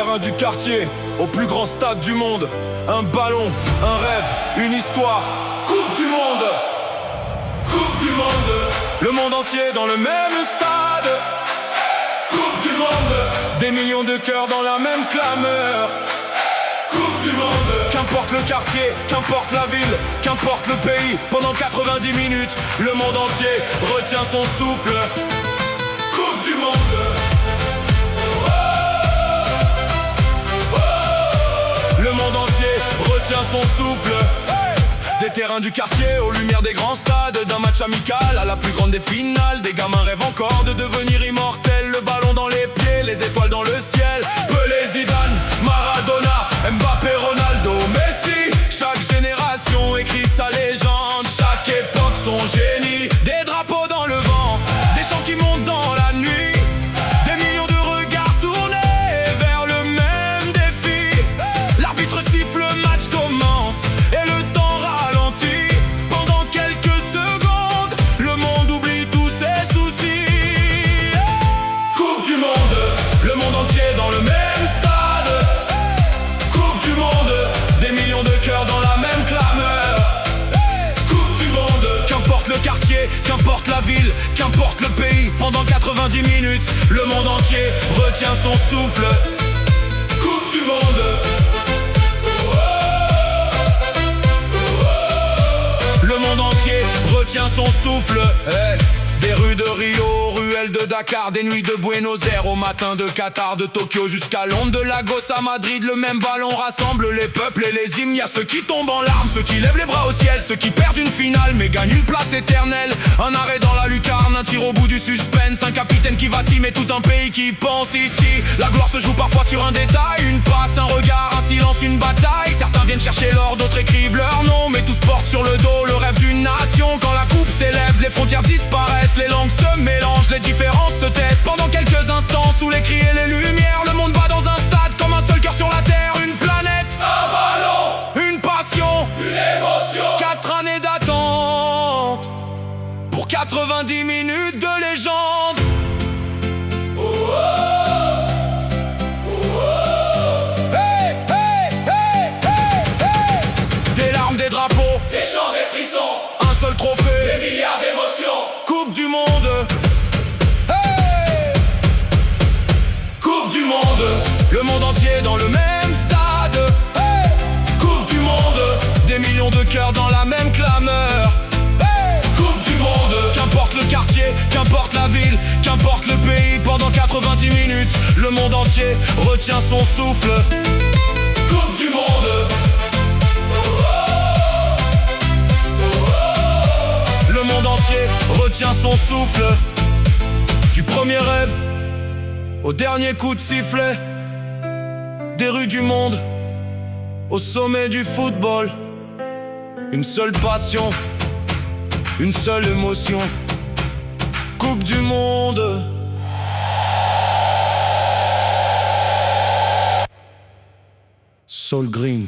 terrains du quartier au plus grand stade du monde. Un ballon, un rêve, une histoire. Coupe du monde, Coupe du monde. Le monde entier dans le même stade. Coupe du monde. Des millions de cœurs dans la même clameur. Coupe du monde. Qu'importe le quartier, qu'importe la ville, qu'importe le pays, pendant 90 minutes, le monde entier retient son souffle. Coupe du monde. Le monde entier retient son souffle. Des terrains du quartier aux lumières des grands stades, d'un match amical à la plus grande des finales. Des gamins rêvent encore de devenir immortels. Le ballon dans les pieds, les étoiles dans le ciel. Pelé, Zidane, Maradona, Mbappé, Ronaldo, Messi. Chaque génération écrit sa légende, chaque époque son génie. Des drapeaux dans le vent, des chants qui montent dans la nuit. Des millions de regards tournés vers le même défi. L'arbitre siffle, le match commence et le temps ralentit. Pendant quelques secondes, le monde oublie tous ses soucis. Coupe du monde, le monde entier dans le même stade. Coupe du monde, des millions de cœurs dans la même clameur. Coupe du monde, qu'importe le quartier, qu'importe la ville, qu'importe le pays, pendant 90 minutes, le monde entier retient son souffle. Coupe du monde. Le monde entier retient son souffle. Des rues de Rio, ruelles de Dakar, des nuits de Buenos Aires au matin de Qatar, de Tokyo jusqu'à Londres, de Lagos à Madrid, le même ballon rassemble les peuples et les hymnes. Y'a ceux qui tombent en larmes, ceux qui lèvent les bras au ciel, ceux qui perdent une finale mais gagnent une place éternelle. Un arrêt dans la lucarne, un tir au bout du suspense, un capitaine qui vacille mais tout un pays qui pense. Ici, la gloire se joue parfois sur un détail, une passe, un regard, un silence, une bataille. Certains viennent chercher l'or, d'autres écrivent leur nom, mais tous portent sur le dos le rêve d'une nation. Quand la coupe s'élève, les frontières disparaissent, les langues se mélangent, les différences se taisent. Pendant quelques instants, sous les cris et les lumières, le monde bat dans un stade comme un seul cœur sur la terre. Une planète, un ballon, une passion, une émotion. 4 années d'attente pour 90 minutes de légende. Hey, hey, hey, hey, hey. Des larmes, des drapeaux, Des chants, des frissons, un seul trophée. des milliards d'émotions. Coupe du monde. Hey. Coupe du monde. Le monde entier dans le même stade. Hey. Coupe du monde. Des millions de cœurs dans la même clameur. Hey. Coupe du monde. Qu'importe le quartier, qu'importe la ville, qu'importe le pays, pendant 90 minutes, le monde entier retient son souffle. Coupe du monde. Le monde entier retient son souffle. Du premier rêve au dernier coup de sifflet. Des rues du monde au sommet du football. Une seule passion, une seule émotion. Coupe du monde. Soul Green.